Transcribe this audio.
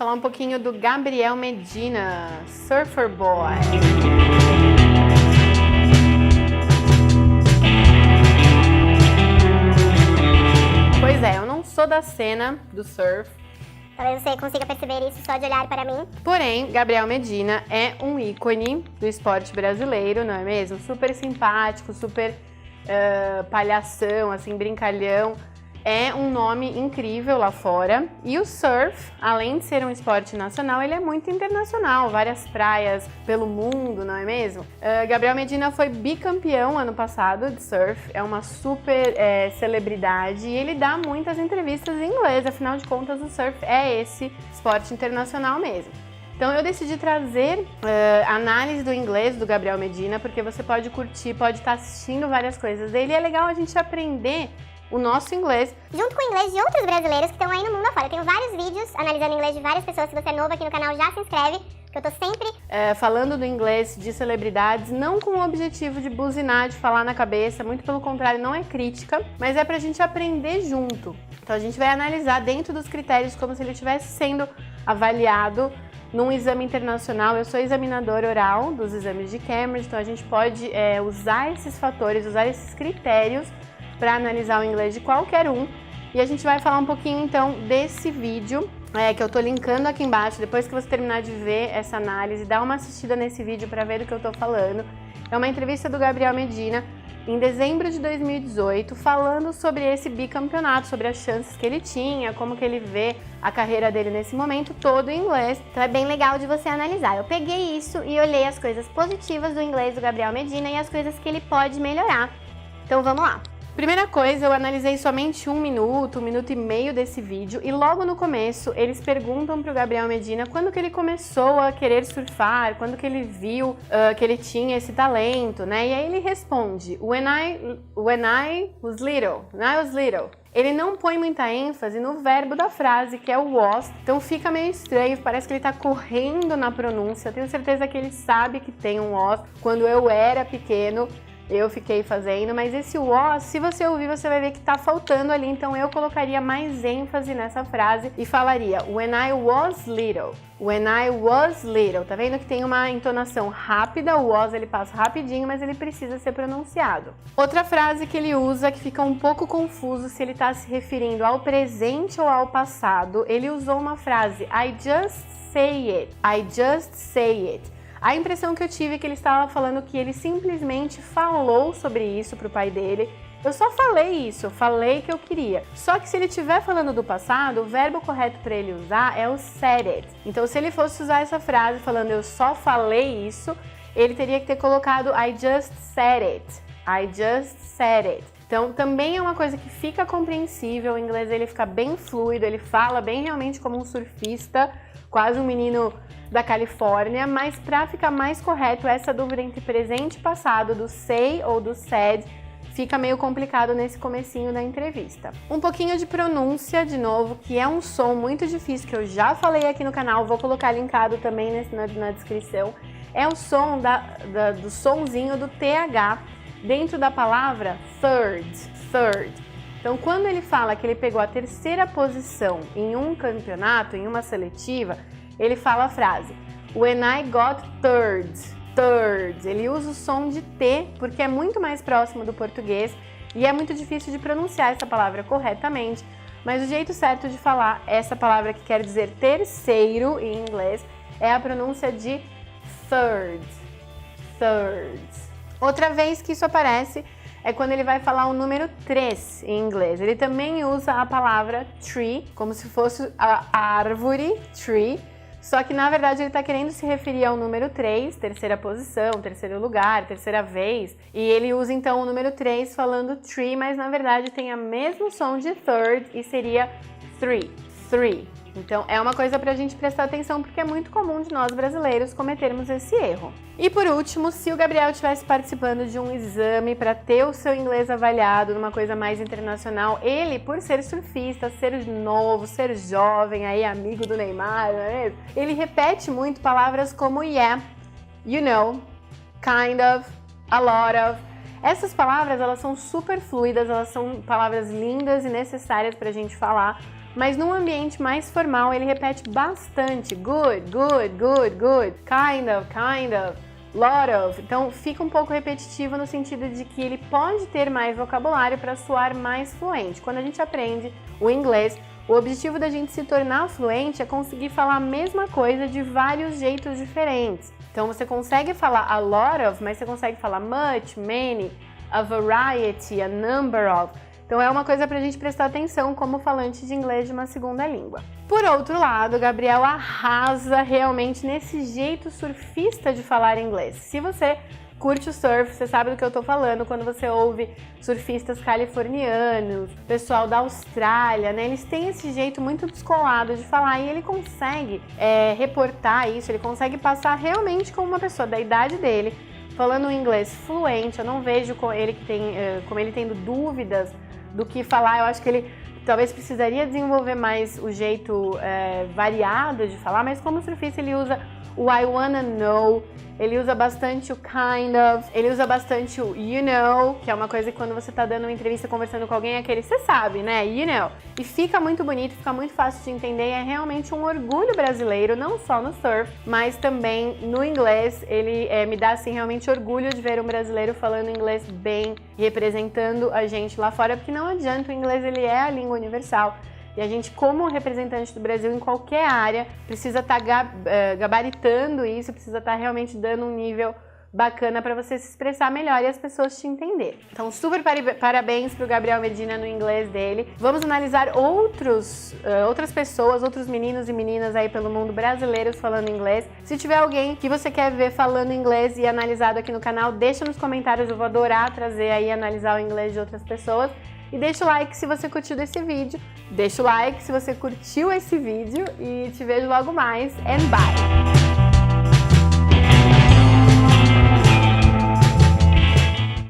Falar um pouquinho do Gabriel Medina, Surfer Boy. Pois é, eu não sou da cena do surf. Talvez você consiga perceber isso só de olhar para mim. Porém, Gabriel Medina é um ícone do esporte brasileiro, não é mesmo? Super simpático, super palhação, assim, brincalhão. É um nome incrível lá fora. E o surf, além de ser um esporte nacional, ele é muito internacional. Várias praias pelo mundo, não é mesmo? Gabriel Medina foi bicampeão ano passado de surf. É uma super celebridade e ele dá muitas entrevistas em inglês. Afinal de contas, o surf é esse esporte internacional mesmo. Então eu decidi trazer análise do inglês do Gabriel Medina, porque você pode curtir, pode estar assistindo várias coisas dele. E é legal a gente aprender o nosso inglês, junto com o inglês de outros brasileiros que estão aí no mundo afora. Eu tenho vários vídeos analisando o inglês de várias pessoas. Se você é novo aqui no canal, já se inscreve, que eu tô sempre falando do inglês de celebridades, não com o objetivo de buzinar, de falar na cabeça, muito pelo contrário, não é crítica, mas é pra gente aprender junto. Então a gente vai analisar dentro dos critérios como se ele estivesse sendo avaliado num exame internacional. Eu sou examinadora oral dos exames de Cambridge, então a gente pode usar esses fatores, usar esses critérios para analisar o inglês de qualquer um. E a gente vai falar um pouquinho então desse vídeo, que eu tô linkando aqui embaixo. Depois que você terminar de ver essa análise, dá uma assistida nesse vídeo para ver do que eu tô falando. É uma entrevista do Gabriel Medina em dezembro de 2018, falando sobre esse bicampeonato, sobre as chances que ele tinha, como que ele vê a carreira dele nesse momento, todo em inglês. Então é bem legal de você analisar. Eu peguei isso e olhei as coisas positivas do inglês do Gabriel Medina e as coisas que ele pode melhorar. Então vamos lá. Primeira coisa, eu analisei somente 1 minuto e meio desse vídeo e logo no começo eles perguntam para o Gabriel Medina quando que ele começou a querer surfar, quando que ele viu que ele tinha esse talento, né? E aí ele responde, when I was little. Ele não põe muita ênfase no verbo da frase, que é o was, então fica meio estranho, parece que ele tá correndo na pronúncia. Eu tenho certeza que ele sabe que tem um was. Quando eu era pequeno, eu fiquei fazendo, mas esse was, se você ouvir, você vai ver que tá faltando ali, então eu colocaria mais ênfase nessa frase e falaria when I was little. When I was little. Tá vendo que tem uma entonação rápida, o was ele passa rapidinho, mas ele precisa ser pronunciado. Outra frase que ele usa, que fica um pouco confuso se ele tá se referindo ao presente ou ao passado, ele usou uma frase I just say it. I just say it. A impressão que eu tive é que ele estava falando que ele simplesmente falou sobre isso para o pai dele. Eu só falei isso, eu falei que eu queria. Só que se ele estiver falando do passado, o verbo correto para ele usar é o said it. Então se ele fosse usar essa frase falando eu só falei isso, ele teria que ter colocado I just said it. I just said it. Então também é uma coisa que fica compreensível, o inglês ele fica bem fluido, ele fala bem realmente como um surfista, quase um menino da Califórnia, mas para ficar mais correto, essa dúvida entre presente e passado, do say ou do said, fica meio complicado nesse comecinho da entrevista. Um pouquinho de pronúncia, de novo, que é um som muito difícil, que eu já falei aqui no canal, vou colocar linkado também na descrição. É o som do sonzinho do TH dentro da palavra third. Então, quando ele fala que ele pegou a 3ª posição em um campeonato, em uma seletiva, ele fala a frase when I got third. Ele usa o som de T porque é muito mais próximo do português e é muito difícil de pronunciar essa palavra corretamente, mas o jeito certo de falar essa palavra que quer dizer terceiro em inglês é a pronúncia de third. Outra vez que isso aparece é quando ele vai falar o número 3 em inglês. Ele também usa a palavra tree, como se fosse a árvore, tree, só que na verdade ele está querendo se referir ao número 3, 3ª posição, 3º lugar, 3ª vez, e ele usa então o número 3 falando tree, mas na verdade tem o mesmo som de third e seria three. Então é uma coisa pra gente prestar atenção porque é muito comum de nós brasileiros cometermos esse erro. E por último, se o Gabriel estivesse participando de um exame para ter o seu inglês avaliado numa coisa mais internacional, ele, por ser surfista, ser novo, ser jovem, aí amigo do Neymar, não é mesmo? Ele repete muito palavras como yeah, you know, kind of, a lot of. Essas palavras, elas são super fluidas, elas são palavras lindas e necessárias pra gente falar, mas num ambiente mais formal ele repete bastante. Good, good, good, good. Kind of, lot of. Então fica um pouco repetitivo no sentido de que ele pode ter mais vocabulário para soar mais fluente. Quando a gente aprende o inglês, o objetivo da gente se tornar fluente é conseguir falar a mesma coisa de vários jeitos diferentes. Então você consegue falar a lot of, mas você consegue falar much, many, a variety, a number of. Então é uma coisa pra gente prestar atenção como falante de inglês de uma segunda língua. Por outro lado, o Gabriel arrasa realmente nesse jeito surfista de falar inglês. Se você curte o surf, você sabe do que eu tô falando quando você ouve surfistas californianos, pessoal da Austrália, né? Eles têm esse jeito muito descolado de falar e ele consegue reportar isso, ele consegue passar realmente como uma pessoa da idade dele, falando um inglês fluente. Eu não vejo como ele tendo dúvidas do que falar. Eu acho que ele talvez precisaria desenvolver mais o jeito variado de falar, mas como surfista ele usa o I wanna know, ele usa bastante o kind of, ele usa bastante o you know, que é uma coisa que quando você tá dando uma entrevista conversando com alguém é aquele, você sabe, né, you know. E fica muito bonito, fica muito fácil de entender e é realmente um orgulho brasileiro, não só no surf, mas também no inglês. Ele me dá assim realmente orgulho de ver um brasileiro falando inglês bem, representando a gente lá fora, porque não adianta, o inglês ele é a língua universal. E a gente, como representante do Brasil em qualquer área, precisa estar gabaritando isso, precisa estar realmente dando um nível bacana para você se expressar melhor e as pessoas te entenderem. Então, super parabéns para o Gabriel Medina no inglês dele. Vamos analisar outras pessoas, outros meninos e meninas aí pelo mundo brasileiros falando inglês. Se tiver alguém que você quer ver falando inglês e analisado aqui no canal, deixa nos comentários, eu vou adorar trazer aí e analisar o inglês de outras pessoas. E deixa o like se você curtiu esse vídeo, deixa o like se você curtiu esse vídeo e te vejo logo mais, and bye!